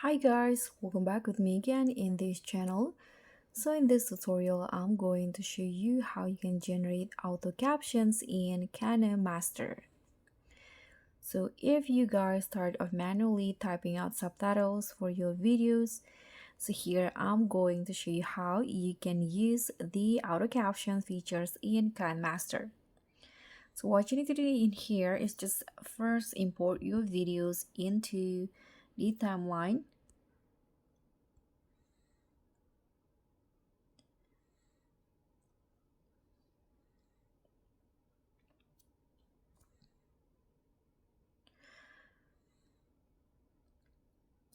Hi guys, welcome back with me again in this channel. So in this tutorial, I'm going to show you how you can generate auto captions in KineMaster. So if you guys start of manually typing out subtitles for your videos, so here I'm going to show you how you can use the auto caption features in KineMaster. So what you need to do in here is just first import your videos into the timeline.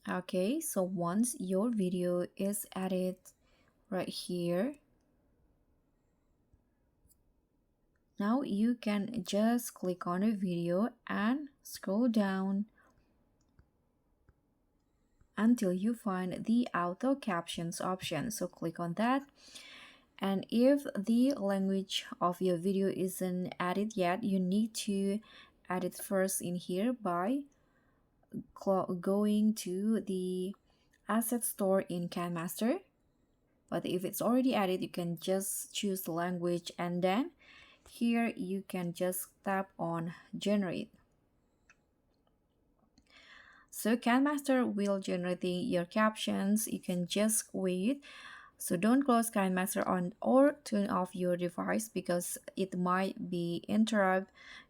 Okay, so once your video is added right here, now you can just click on a video and scroll down until you find the auto captions option. So click on that, and if the language of your video isn't added yet, you need to add it first in here by going to the asset store in KineMaster. But if it's already added, you can just choose the language, and then here you can just tap on generate. So KineMaster will generating your captions. You can just wait. So don't close KineMaster on or turn off your device because it might interrupt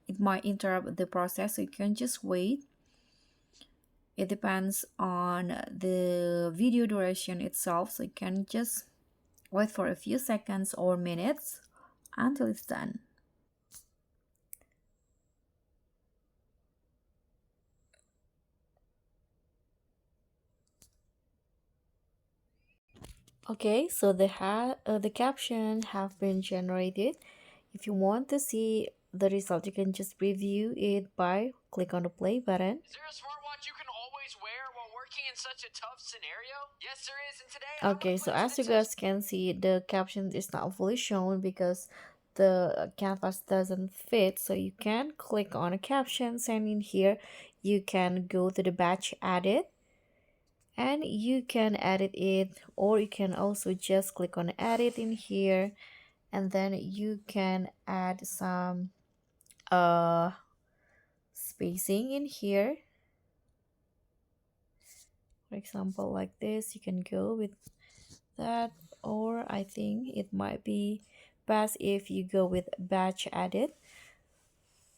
the process. So you can just wait. It depends on the video duration itself. So you can just wait for a few seconds or minutes until it's done. Okay, so the caption have been generated. If you want to see the result, you can just preview it by click on the play button. Is there a smartwatch you can always wear while working in such a tough scenario? Yes, there is, and today I Okay, want to so put it to as the you test. guys can see, the caption is not fully shown because the canvas doesn't fit. So you can click on a captions, and in here you can go to the batch edit and you can edit it, or you can also just click on edit in here, and then you can add some uh spacing in here. For example, like this, you can go with that, or I think it might be best if you go with batch edit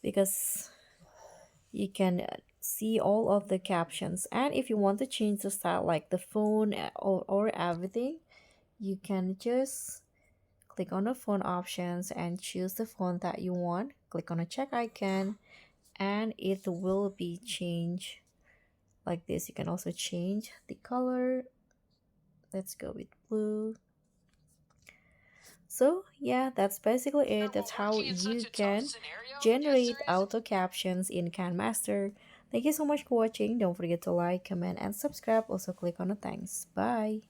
because you can see all of the captions. And if you want to change the style like the phone or everything, you can just click on the font options and choose the font that you want. Click on a check icon and it will be changed like this. You can also change the color. Let's go with blue. So yeah, that's basically it. That's While how working in such you a tough can scenario? Yes, there generate is. auto captions in KineMaster. Thank you so much for watching. Don't forget to like, comment, and subscribe. Also click on the thanks. Bye.